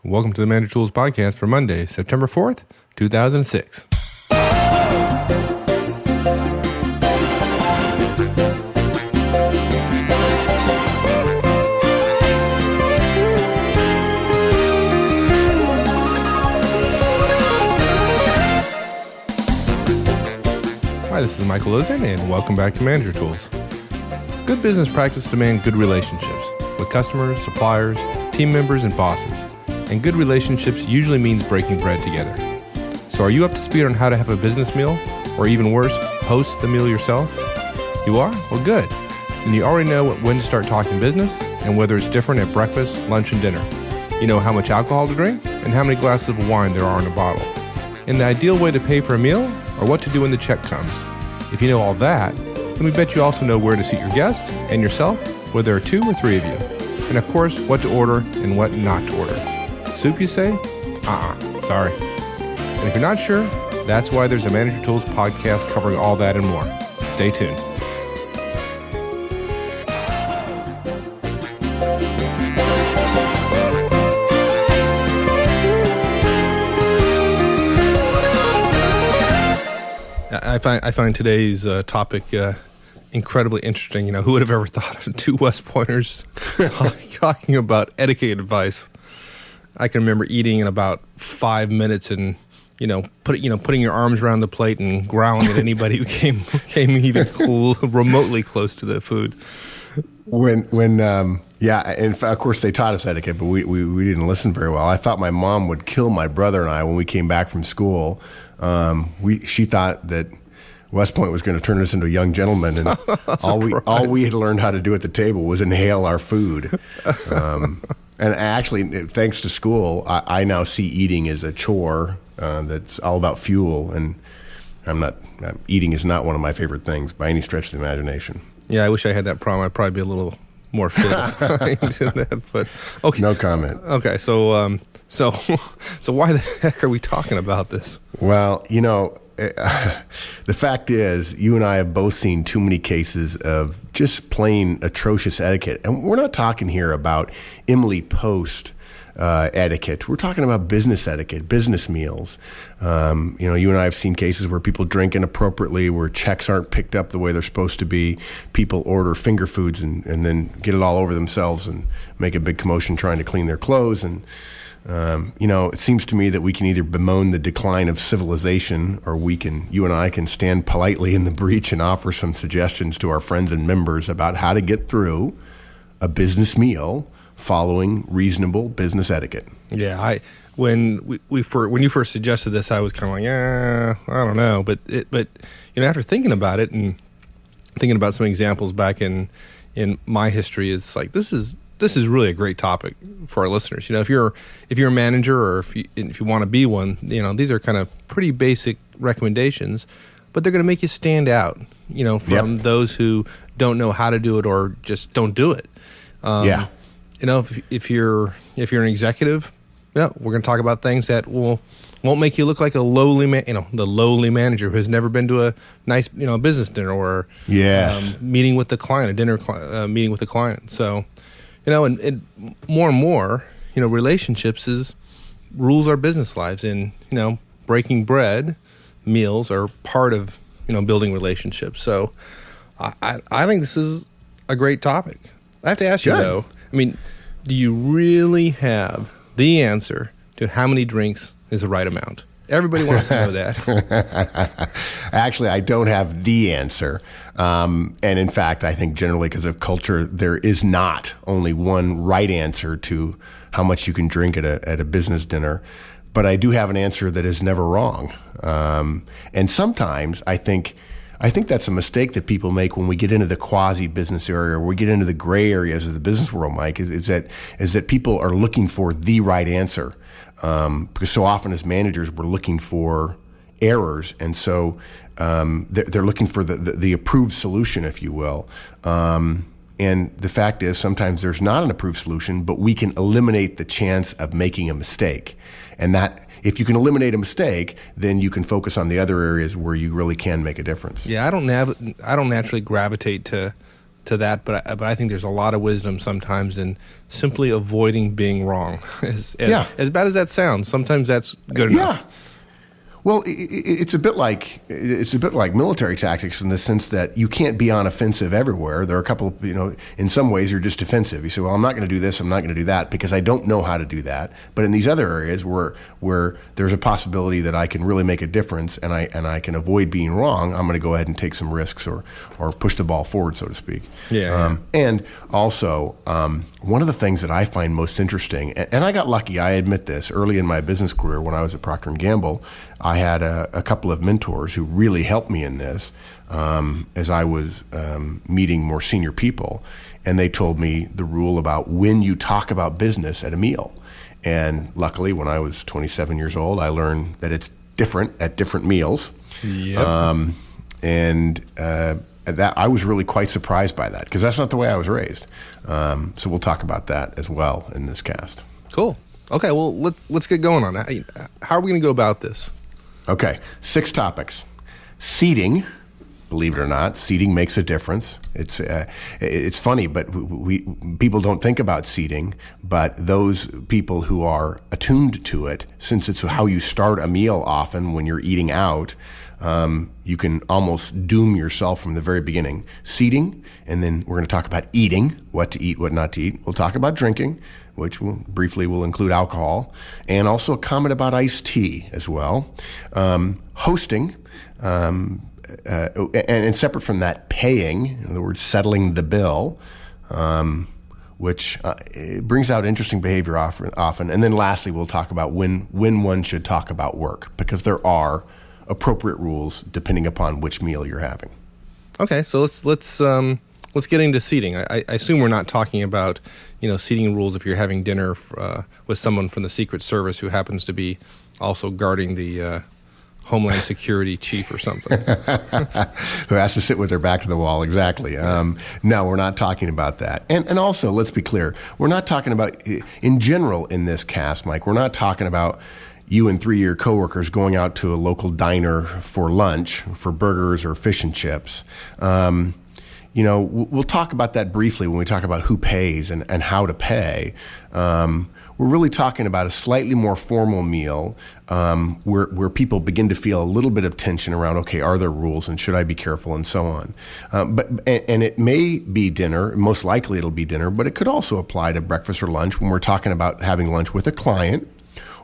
Welcome to the Manager Tools Podcast for Monday, September 4th, 2006. Hi, this is Michael Lozin, and welcome back to Manager Tools. Good business practice demand good relationships with customers, suppliers, team members, and bosses. And good relationships usually means breaking bread together. So are you up to speed on how to have a business meal? Or even worse, host the meal yourself? You are? Well, good. Then you already know when to start talking business and whether it's different at breakfast, lunch, and dinner. You know how much alcohol to drink and how many glasses of wine there are in a bottle. And the ideal way to pay for a meal or what to do when the check comes. If you know all that, then we bet you also know where to seat your guest and yourself, whether there are 2 or 3 of you. And of course, what to order and what not to order. Soup, you say? Sorry. And if you're not sure, that's why there's a Manager Tools podcast covering all that and more. Stay tuned. I find today's topic incredibly interesting. You know, who would have ever thought of 2 West Pointers talking about etiquette advice? I can remember eating in about 5 minutes and, putting your arms around the plate and growling at anybody who came even remotely close to the food. And of course they taught us etiquette, but we didn't listen very well. I thought my mom would kill my brother and I when we came back from school. She thought that West Point was going to turn us into young gentlemen, and all we had learned how to do at the table was inhale our food. And actually, thanks to school, I now see eating as a chore that's all about fuel, and eating is not one of my favorite things by any stretch of the imagination. Yeah, I wish I had that problem. I'd probably be a little more fit into that, but okay. No comment. Okay, so why the heck are we talking about this? Well, the fact is, you and I have both seen too many cases of just plain atrocious etiquette. And we're not talking here about Emily Post etiquette. We're talking about business etiquette, business meals. You and I have seen cases where people drink inappropriately, where checks aren't picked up the way they're supposed to be. People order finger foods and then get it all over themselves and make a big commotion trying to clean their clothes. And it seems to me that we can either bemoan the decline of civilization, or you and I can stand politely in the breach and offer some suggestions to our friends and members about how to get through a business meal following reasonable business etiquette. Yeah, when you first suggested this, I was kind of like, I don't know, but after thinking about it and thinking about some examples back in my history, it's like this is really a great topic for our listeners. If you're a manager, or if you want to be one, these are kind of pretty basic recommendations, but they're going to make you stand out, from those who don't know how to do it or just don't do it. If you're an executive, we're going to talk about things that won't make you look like a lowly the lowly manager who has never been to a nice business dinner or meeting with the client, a dinner meeting with the client. So. And more and more, relationships rules our business lives, and, breaking bread meals are part of, building relationships. So I think this is a great topic. I have to ask you, though, do you really have the answer to how many drinks is the right amount? Everybody wants to know that. Actually, I don't have the answer. And in fact, I think generally because of culture, there is not only one right answer to how much you can drink at a business dinner. But I do have an answer that is never wrong. And sometimes I think that's a mistake that people make when we get into the quasi-business area, or we get into the gray areas of the business world, Mike, is that people are looking for the right answer. Because so often as managers, we're looking for errors, and so they're looking for the approved solution, if you will. And the fact is, sometimes there's not an approved solution, but we can eliminate the chance of making a mistake. And that, if you can eliminate a mistake, then you can focus on the other areas where you really can make a difference. Yeah, I don't naturally gravitate to to that, but I think there's a lot of wisdom sometimes in simply avoiding being wrong. As bad as that sounds, sometimes that's good enough. Yeah. Well, it's a bit like military tactics in the sense that you can't be on offensive everywhere. There are a couple, in some ways you're just defensive. You say, well, I'm not going to do this, I'm not going to do that because I don't know how to do that. But in these other areas where there's a possibility that I can really make a difference and I can avoid being wrong, I'm going to go ahead and take some risks or push the ball forward, so to speak. And also, one of the things that I find most interesting, and I got lucky, I admit this, early in my business career when I was at Procter & Gamble, I had a couple of mentors who really helped me in this as I was meeting more senior people. And they told me the rule about when you talk about business at a meal. And luckily, when I was 27 years old, I learned that it's different at different meals. Yep. That I was really quite surprised by that because that's not the way I was raised. So we'll talk about that as well in this cast. Cool. Okay, well, let's get going on it. How are we going to go about this? Okay, 6 topics. Seating, believe it or not, seating makes a difference. It's funny, but people don't think about seating, but those people who are attuned to it, since it's how you start a meal often when you're eating out, you can almost doom yourself from the very beginning. Seating, and then we're going to talk about eating, what to eat, what not to eat. We'll talk about drinking, which will include alcohol, and also a comment about iced tea as well. Hosting, and separate from that, paying, in other words, settling the bill, which it brings out interesting behavior often. And then lastly, we'll talk about when one should talk about work, because there are appropriate rules depending upon which meal you're having. Okay, so let's get into seating. I assume we're not talking about, seating rules if you're having dinner with someone from the Secret Service who happens to be also guarding the Homeland Security chief or something. Who has to sit with their back to the wall, exactly. No, we're not talking about that. And also, let's be clear, we're not talking about, in general in this cast, Mike, we're not talking about you and 3 of your coworkers going out to a local diner for lunch, for burgers or fish and chips. We'll talk about that briefly when we talk about who pays and how to pay. We're really talking about a slightly more formal meal where people begin to feel a little bit of tension around, okay, are there rules and should I be careful and so on. But it may be dinner, most likely it'll be dinner, but it could also apply to breakfast or lunch when we're talking about having lunch with a client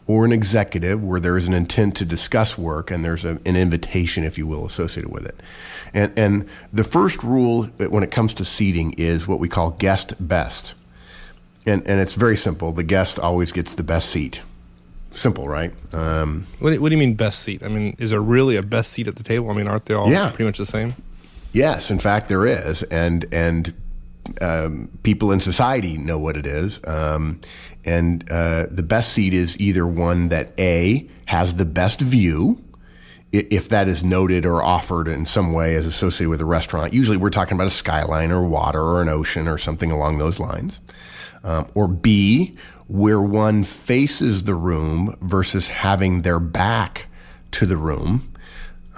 or an executive where there is an intent to discuss work and there's an invitation, if you will, associated with it. And the first rule when it comes to seating is what we call guest best. And it's very simple. The guest always gets the best seat. Simple, right? What do you mean best seat? I mean, is there really a best seat at the table? I mean, aren't they all pretty much the same? Yes, in fact, there is. And people in society know what it is. The best seat is either one that A, has the best view, if that is noted or offered in some way as associated with a restaurant. Usually we're talking about a skyline or water or an ocean or something along those lines. Or B, where one faces the room versus having their back to the room.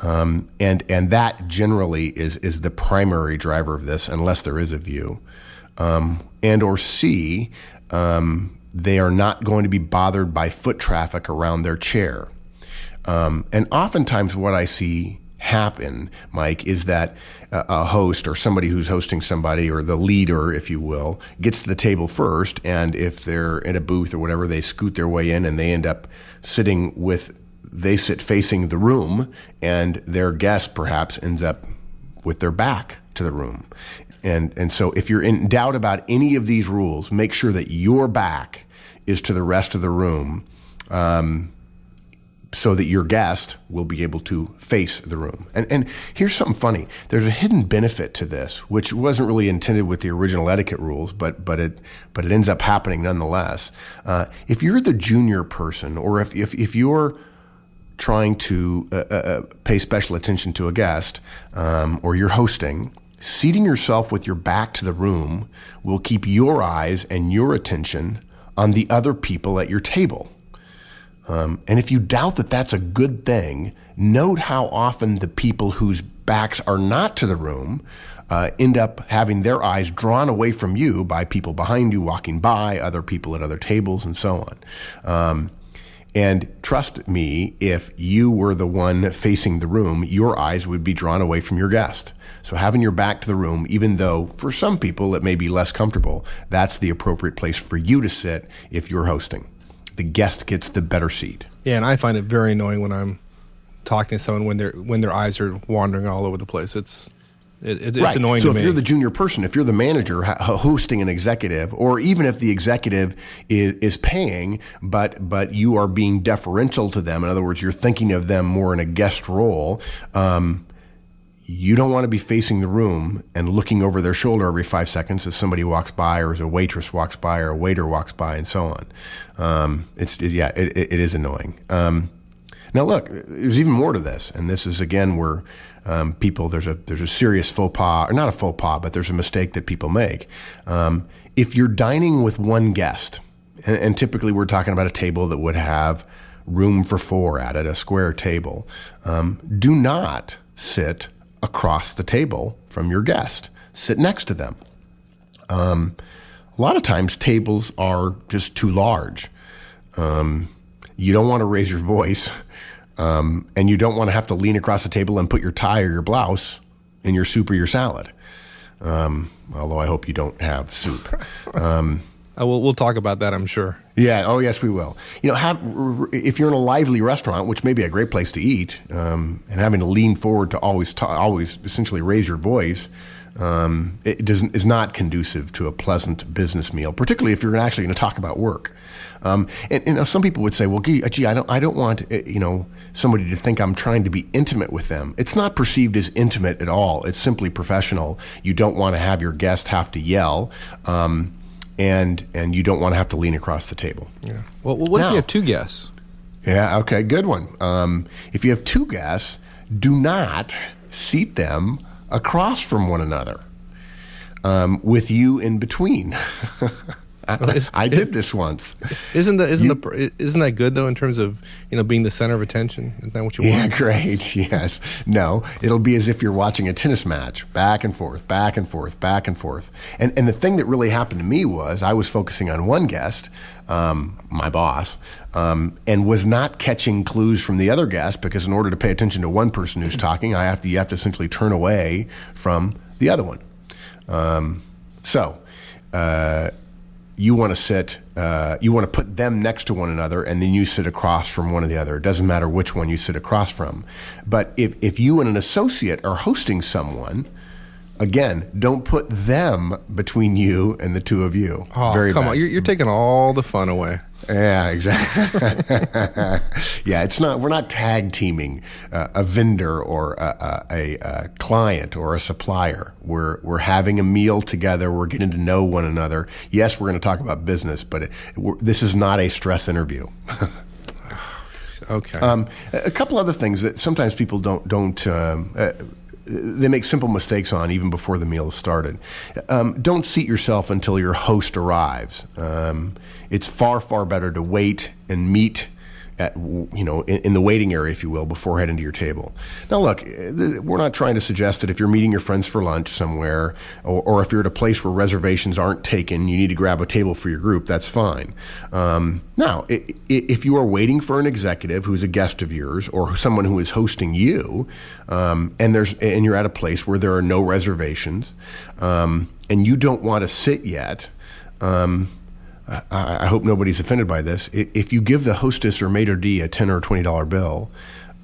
And that generally is the primary driver of this, unless there is a view. And or C, they are not going to be bothered by foot traffic around their chair. And oftentimes what I see happen, Mike, is that a host or somebody who's hosting somebody, or the leader, if you will, gets to the table first, and if they're in a booth or whatever, they scoot their way in and they end up they sit facing the room, and their guest perhaps ends up with their back to the room. And so if you're in doubt about any of these rules, make sure that your back is to the rest of the room, so that your guest will be able to face the room. And here's something funny. There's a hidden benefit to this, which wasn't really intended with the original etiquette rules, but it ends up happening nonetheless. If you're the junior person, or if you're trying to pay special attention to a guest, or you're hosting, seating yourself with your back to the room will keep your eyes and your attention on the other people at your table. And if you doubt that that's a good thing, note how often the people whose backs are not to the room end up having their eyes drawn away from you by people behind you walking by, other people at other tables, and so on. And trust me, if you were the one facing the room, your eyes would be drawn away from your guest. So having your back to the room, even though for some people it may be less comfortable, that's the appropriate place for you to sit if you're hosting. The guest gets the better seat. Yeah, and I find it very annoying when I'm talking to someone when their eyes are wandering all over the place. It's right. Annoying so to me. So if you're the junior person, if you're the manager hosting an executive, or even if the executive is paying, but you are being deferential to them, in other words, you're thinking of them more in a guest role, you don't want to be facing the room and looking over their shoulder every 5 seconds as somebody walks by, or as a waitress walks by, or a waiter walks by, and so on. It is annoying. Now look, there's even more to this, and this is again where people there's a serious faux pas, or not a faux pas, but there's a mistake that people make. If you're dining with one guest, and typically we're talking about a table that would have room for 4 at it, a square table, do not sit across the table from your guest. Sit next to them. A lot of times tables are just too large. You don't want to raise your voice, and you don't want to have to lean across the table and put your tie or your blouse in your soup or your salad. Although I hope you don't have soup. We'll talk about that, I'm sure. Yeah. Oh, yes, we will. If you're in a lively restaurant, which may be a great place to eat, and having to lean forward to always essentially raise your voice, is not conducive to a pleasant business meal, particularly if you're actually going to talk about work. And some people would say, well, gee, I don't want somebody to think I'm trying to be intimate with them. It's not perceived as intimate at all. It's simply professional. You don't want to have your guest have to yell, and you don't want to have to lean across the table. Yeah. Well, what if you have 2 guests? Yeah. Okay. Good one. If you have 2 guests, do not seat them across from one another, with you in between. I did this once. Isn't that good though in terms of being the center of attention? Isn't that what you want? Yeah, great. Yes. No, it'll be as if you're watching a tennis match, back and forth, back and forth, back and forth. And the thing that really happened to me was I was focusing on one guest, my boss, and was not catching clues from the other guest, because in order to pay attention to one person who's talking, you have to essentially turn away from the other one. You want to put them next to one another, and then you sit across from one or the other. It doesn't matter which one you sit across from. But if you and an associate are hosting someone, again, don't put them between you and the 2 of you. Oh, come on. You're taking all the fun away. Yeah, exactly. Yeah, it's not. We're not tag teaming a vendor or a client or a supplier. We're having a meal together. We're getting to know one another. Yes, we're going to talk about business, but this is not a stress interview. Okay. A couple other things that sometimes people don't. They make simple mistakes on even before the meal is started. Don't seat yourself until your host arrives. It's far, far better to wait and meet in the waiting area, if you will, before heading to your table. Now, look, we're not trying to suggest that if you're meeting your friends for lunch somewhere, or if you're at a place where reservations aren't taken, you need to grab a table for your group. That's fine. Now, if you are waiting for an executive who's a guest of yours, or someone who is hosting you, and you're at a place where there are no reservations, and you don't want to sit yet, I hope nobody's offended by this. If you give the hostess or maitre d' a $10 or $20 bill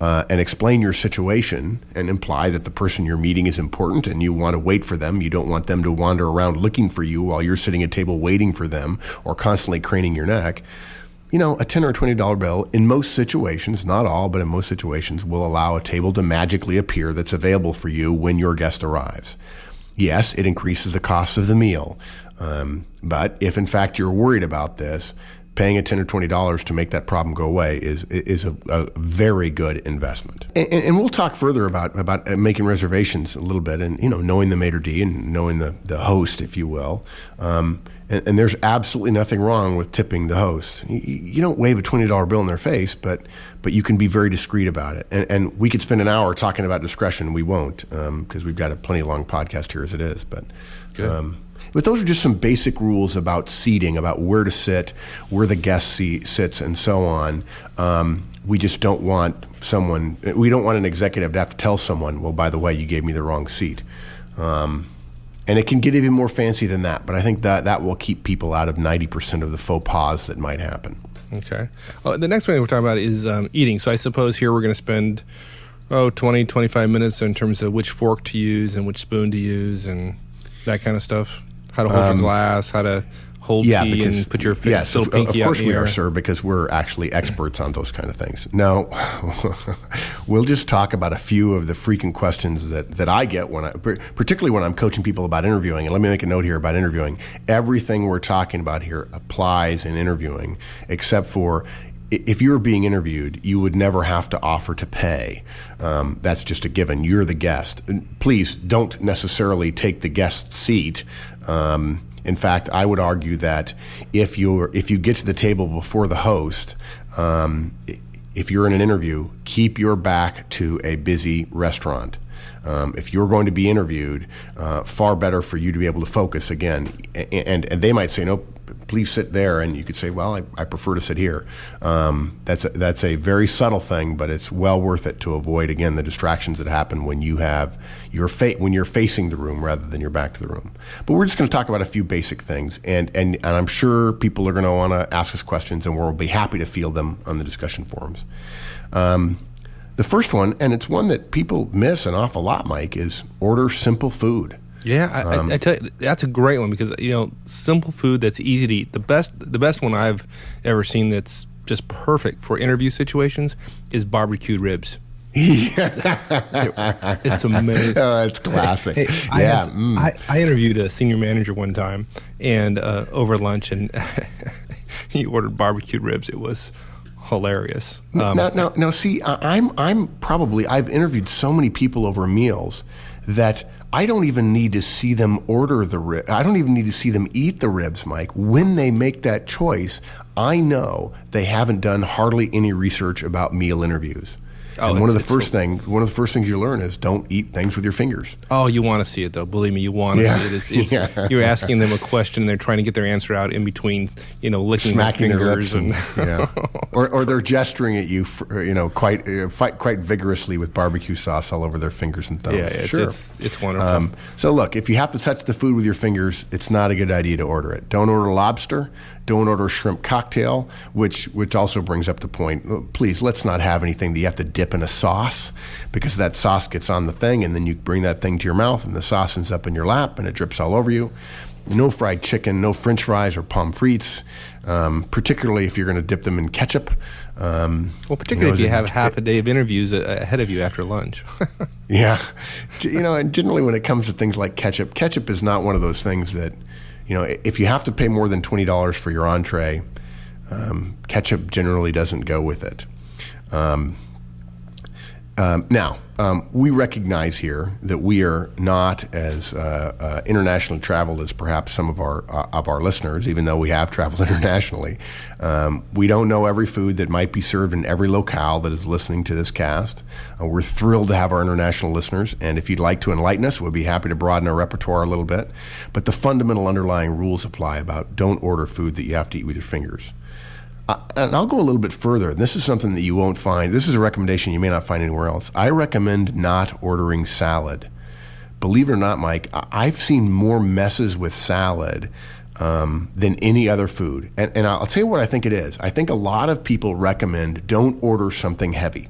and explain your situation and imply that the person you're meeting is important and you want to wait for them, you don't want them to wander around looking for you while you're sitting at a table waiting for them or constantly craning your neck, a $10 or $20 bill in most situations, not all, but in most situations, will allow a table to magically appear that's available for you when your guest arrives. Yes, it increases the cost of the meal. But if, in fact, you're worried about this, paying a $10 or $20 to make that problem go away is a very good investment. And we'll talk further about making reservations a little bit, and knowing the maitre d' and knowing the host, if you will. And there's absolutely nothing wrong with tipping the host. You don't wave a $20 bill in their face, but you can be very discreet about it. And we could spend an hour talking about discretion. We won't, because we've got a plenty long podcast here as it is. But those are just some basic rules about seating, about where to sit, where the guest sits, and so on. We just don't want we don't want an executive to have to tell someone, well, by the way, you gave me the wrong seat. And it can get even more fancy than that, but I think that will keep people out of 90% of the faux pas that might happen. Okay. The next thing we're talking about is eating. So I suppose here we're going to spend 20, 25 minutes in terms of which fork to use and which spoon to use and that kind of stuff. How to hold your glass, how to hold tea and put your little pinky out in the air. Of course we are, sir, because we're actually experts on those kind of things. No, we'll just talk about a few of the frequent questions that I get particularly when I'm coaching people about interviewing. And let me make a note here about interviewing. Everything we're talking about here applies in interviewing, except for if you're being interviewed, you would never have to offer to pay. That's just a given. You're the guest. Please don't necessarily take the guest seat. In fact, I would argue that if you get to the table before the host, if you're in an interview, keep your back to a busy restaurant. If you're going to be interviewed, far better for you to be able to focus again. And they might say, no, please sit there. And you could say, well, I prefer to sit here. That's a very subtle thing, but it's well worth it to avoid, again, the distractions that happen when when you're facing the room rather than your back to the room. But we're just going to talk about a few basic things. And I'm sure people are going to want to ask us questions, and we'll be happy to field them on the discussion forums. The first one, and it's one that people miss an awful lot, Mike, is order simple food. Yeah, I tell you, that's a great one because simple food that's easy to eat. The best one I've ever seen that's just perfect for interview situations is barbecued ribs. It's amazing. Oh, it's classic. Hey, I interviewed a senior manager one time, and over lunch, and he ordered barbecued ribs. It was hilarious. Now, see, I've interviewed so many people over meals that I don't even need to see them order the rib. I don't even need to see them eat the ribs, Mike. When they make that choice, I know they haven't done hardly any research about meal interviews. And one of the first things you learn is don't eat things with your fingers. Oh, you want to see it though. Believe me, you want to see it. You're asking them a question, and they're trying to get their answer out in between, licking smacking their fingers and or they're gesturing at you, quite vigorously with barbecue sauce all over their fingers and thumbs. Yeah, it's wonderful. So look, if you have to touch the food with your fingers, it's not a good idea to order it. Don't order lobster. Don't order shrimp cocktail, which also brings up the point. Please, let's not have anything that you have to dip in a sauce, because that sauce gets on the thing, and then you bring that thing to your mouth, and the sauce ends up in your lap, and it drips all over you. No fried chicken, no French fries or pommes frites, particularly if you're going to dip them in ketchup. Particularly if you have half a day of interviews ahead of you after lunch. Yeah. And generally when it comes to things like ketchup is not one of those things that, if you have to pay more than $20 for your entree, ketchup generally doesn't go with it. Now, we recognize here that we are not as internationally traveled as perhaps some of our listeners, even though we have traveled internationally. We don't know every food that might be served in every locale that is listening to this cast. We're thrilled to have our international listeners, and if you'd like to enlighten us, we'll be happy to broaden our repertoire a little bit. But the fundamental underlying rules apply about don't order food that you have to eat with your fingers. And I'll go a little bit further. And this is something that you won't find. This is a recommendation you may not find anywhere else. I recommend not ordering salad. Believe it or not, Mike, I've seen more messes with salad than any other food. And I'll tell you what I think it is. I think a lot of people recommend don't order something heavy.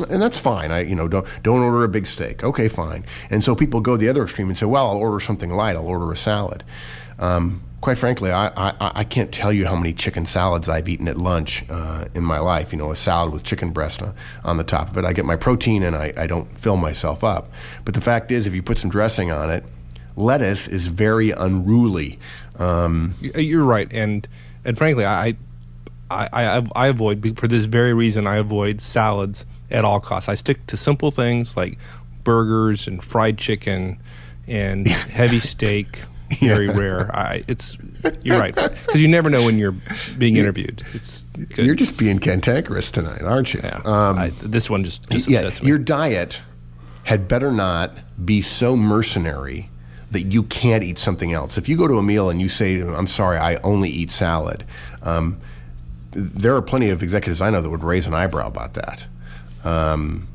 And that's fine. Don't order a big steak. Okay, fine. And so people go the other extreme and say, well, I'll order something light. I'll order a salad. Quite frankly, I can't tell you how many chicken salads I've eaten at lunch in my life. A salad with chicken breast on the top of it. I get my protein and I don't fill myself up. But the fact is, if you put some dressing on it, lettuce is very unruly. You're right, and frankly, I I avoid, for this very reason, I avoid salads at all costs. I stick to simple things like burgers and fried chicken and heavy steak. Very rare. You're right, because you never know when you're being interviewed. It's good. You're just being cantankerous tonight, aren't you? Yeah. This one just upsets me. Your diet had better not be so mercenary that you can't eat something else. If you go to a meal and you say, I'm sorry, I only eat salad, there are plenty of executives I know that would raise an eyebrow about that.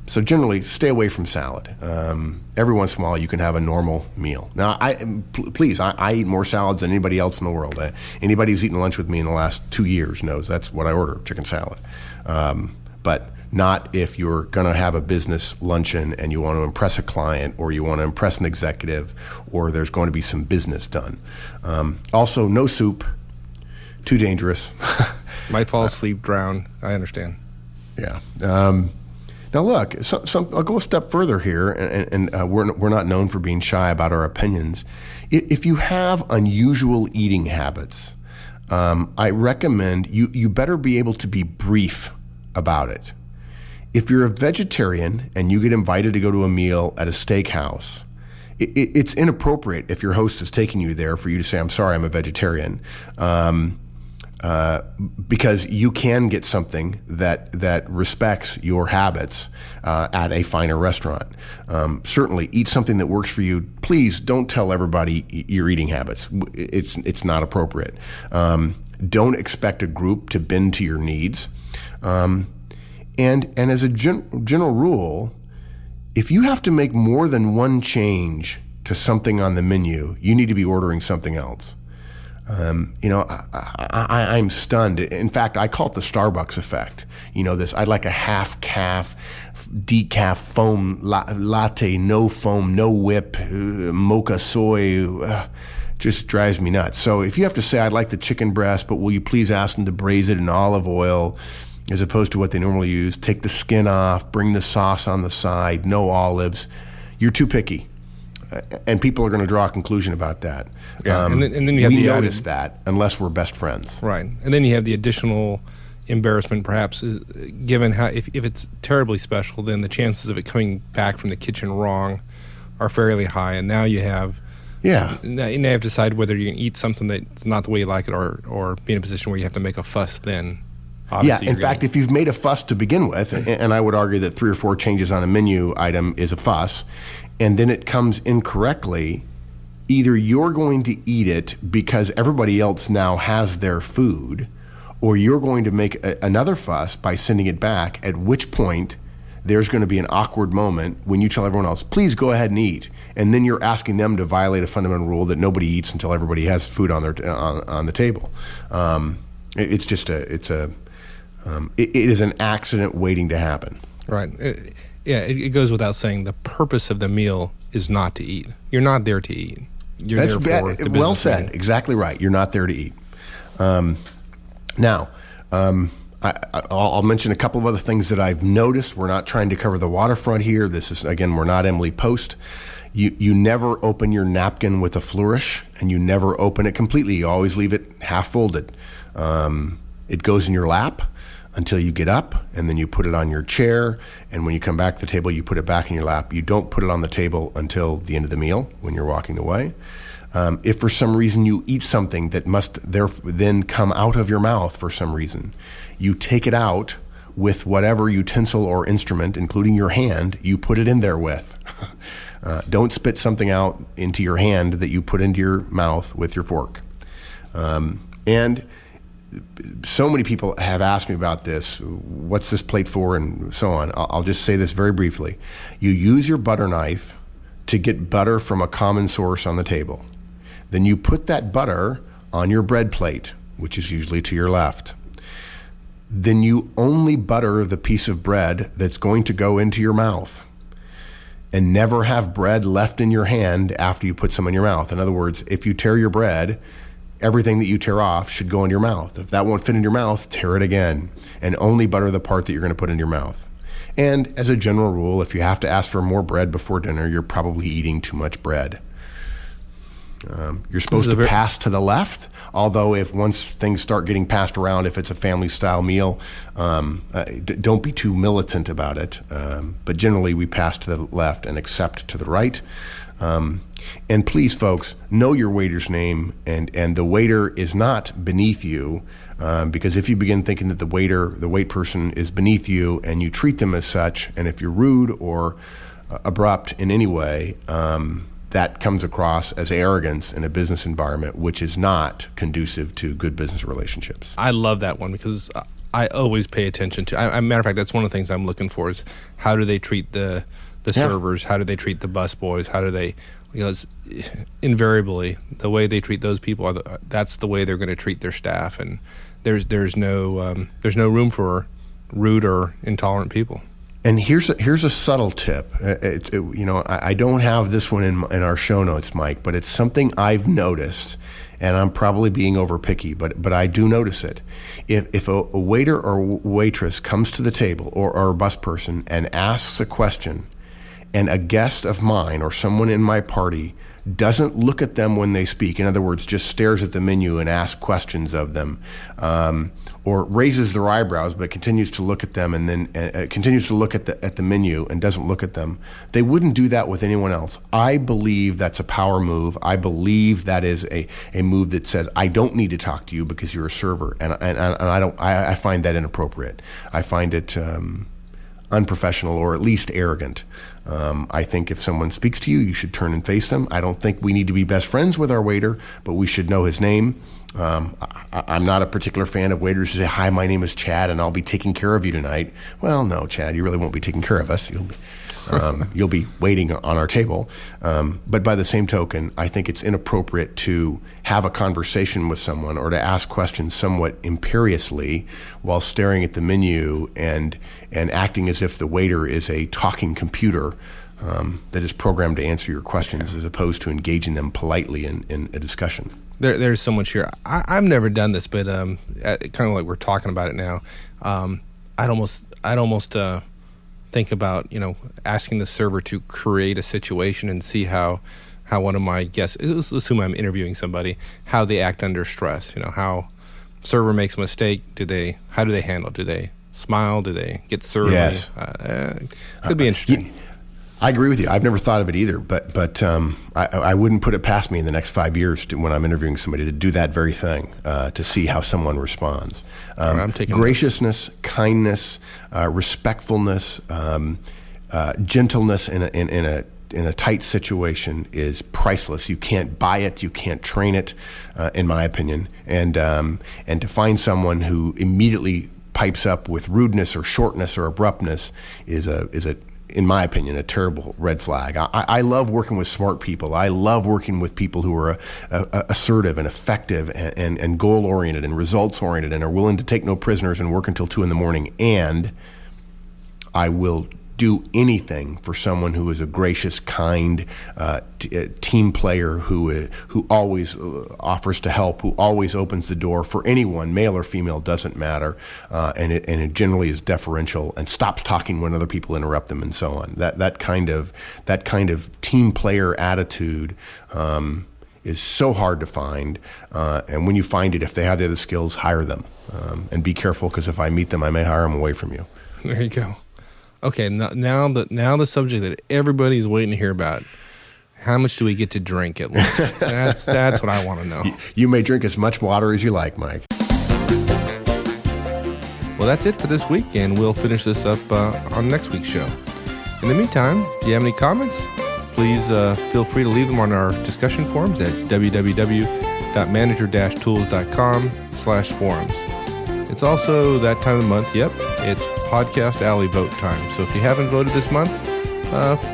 So generally, stay away from salad. Every once in a while, you can have a normal meal. Now, please, I eat more salads than anybody else in the world. Anybody who's eaten lunch with me in the last 2 years knows that's what I order, chicken salad. But not if you're going to have a business luncheon and you want to impress a client or you want to impress an executive or there's going to be some business done. Also, no soup. Too dangerous. Might fall asleep, drown. I understand. Yeah. Now, look, I'll go a step further here, and we're not known for being shy about our opinions. If you have unusual eating habits, I recommend you better be able to be brief about it. If you're a vegetarian and you get invited to go to a meal at a steakhouse, it's inappropriate if your host is taking you there for you to say, I'm sorry, I'm a vegetarian. Because you can get something that respects your habits at a finer restaurant. Certainly, eat something that works for you. Please don't tell everybody your eating habits. It's not appropriate. Don't expect a group to bend to your needs. And as a general rule, if you have to make more than one change to something on the menu, you need to be ordering something else. I'm stunned. In fact, I call it the Starbucks effect. I'd like a half-calf, decaf foam latte, no foam, no whip, mocha soy. Just drives me nuts. So if you have to say, I'd like the chicken breast, but will you please ask them to braise it in olive oil as opposed to what they normally use, take the skin off, bring the sauce on the side, no olives, you're too picky. And people are going to draw a conclusion about that. Yeah, and then you have we notice that unless we're best friends. Right. And then you have the additional embarrassment, perhaps, given how if it's terribly special, then the chances of it coming back from the kitchen wrong are fairly high. And now you have now you have to decide whether you can eat something that's not the way you like it or be in a position where you have to make a fuss then. Obviously, in fact, if you've made a fuss to begin with, and I would argue that 3 or 4 changes on a menu item is a fuss, and then it comes incorrectly, either you're going to eat it because everybody else now has their food, or you're going to make another fuss by sending it back, at which point there's going to be an awkward moment when you tell everyone else, please go ahead and eat. And then you're asking them to violate a fundamental rule that nobody eats until everybody has food on the table. It is an accident waiting to happen. Right. It goes without saying the purpose of the meal is not to eat. You're not there to eat. You're there for the business. Well said. Meeting. Exactly right. You're not there to eat. Now, I'll mention a couple of other things that I've noticed. We're not trying to cover the waterfront here. This is, again, we're not Emily Post. You never open your napkin with a flourish, and you never open it completely. You always leave it half folded. It goes in your lap until you get up, and then you put it on your chair, and when you come back to the table, you put it back in your lap. You don't put it on the table until the end of the meal when you're walking away. If for some reason you eat something that must then come out of your mouth for some reason, you take it out with whatever utensil or instrument, including your hand, you put it in there with. Don't spit something out into your hand that you put into your mouth with your fork. And so many people have asked me about this. What's this plate for, and so on. I'll just say this very briefly. You use your butter knife to get butter from a common source on the table. Then you put that butter on your bread plate, which is usually to your left. Then you only butter the piece of bread that's going to go into your mouth, and never have bread left in your hand after you put some in your mouth. In other words, if you tear your bread, everything that you tear off should go in your mouth. If that won't fit in your mouth, tear it again, and only butter the part that you're going to put in your mouth. And as a general rule, if you have to ask for more bread before dinner, you're probably eating too much bread. You're supposed to pass to the left, although if once things start getting passed around, if it's a family-style meal, don't be too militant about it. But generally, we pass to the left and accept to the right. And please, folks, know your waiter's name, and the waiter is not beneath you, because if you begin thinking that the wait person is beneath you, and you treat them as such, and if you're rude or abrupt in any way, that comes across as arrogance in a business environment, which is not conducive to good business relationships. I love that one because I always pay attention to. Matter of fact, that's one of the things I'm looking for is how do they treat the servers? How do they treat the busboys? How do they? Because invariably, the way they treat those people, that's the way they're going to treat their staff, and there's no room for rude or intolerant people. And here's a subtle tip. I don't have this one in our show notes, Mike, but it's something I've noticed, and I'm probably being over picky, but I do notice it. If a waiter or waitress comes to the table or a bus person and asks a question, and a guest of mine or someone in my party doesn't look at them when they speak, in other words, just stares at the menu and asks questions of them, or raises their eyebrows but continues to look at them and then continues to look at the menu and doesn't look at them, they wouldn't do that with anyone else. I believe that's a power move. I believe that is a move that says, I don't need to talk to you because you're a server, and I find that inappropriate. I find it unprofessional, or at least arrogant. I think if someone speaks to you, you should turn and face them. I don't think we need to be best friends with our waiter, but we should know his name. I'm not a particular fan of waiters who say, hi, my name is Chad, and I'll be taking care of you tonight. Well, no, Chad, you really won't be taking care of us. You'll be waiting on our table. But by the same token, I think it's inappropriate to have a conversation with someone or to ask questions somewhat imperiously while staring at the menu and acting as if the waiter is a talking computer that is programmed to answer your questions, as opposed to engaging them politely in a discussion. There's so much here. I've never done this, but kind of like we're talking about it now, I'd almost think about asking the server to create a situation and see how one of my guests, let's assume I'm interviewing somebody, how they act under stress. How server makes a mistake. How do they handle? Do they smile? Do they get surly? Yes. Could be interesting. I agree with you. I've never thought of it either, but I wouldn't put it past me in the next 5 years when I'm interviewing somebody to do that very thing, to see how someone responds. I'm taking graciousness, notes. Kindness, respectfulness, gentleness in a tight situation is priceless. You can't buy it. You can't train it, in my opinion. And to find someone who immediately pipes up with rudeness or shortness or abruptness is in my opinion, a terrible red flag. I love working with smart people. I love working with people who are assertive and effective and goal-oriented and results-oriented and are willing to take no prisoners and work until 2 a.m. And I will do anything for someone who is a gracious, kind team player who always offers to help, who always opens the door for anyone, male or female, doesn't matter, and it generally is deferential and stops talking when other people interrupt them and so on. That kind of team player attitude is so hard to find, and when you find it, if they have the other skills, hire them, and be careful, because if I meet them, I may hire them away from you. There you go. Okay, now the subject that everybody's waiting to hear about. How much do we get to drink at lunch? That's what I want to know. You may drink as much water as you like, Mike. Well, that's it for this week, and we'll finish this up on next week's show. In the meantime, if you have any comments, please feel free to leave them on our discussion forums at www.manager-tools.com/forums. It's also that time of the month. Yep, it's Podcast Alley vote time. So if you haven't voted this month,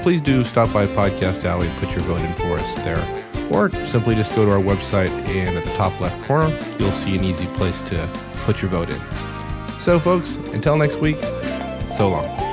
please do stop by Podcast Alley and put your vote in for us there. Or simply just go to our website, and at the top left corner, you'll see an easy place to put your vote in. So folks, until next week, so long.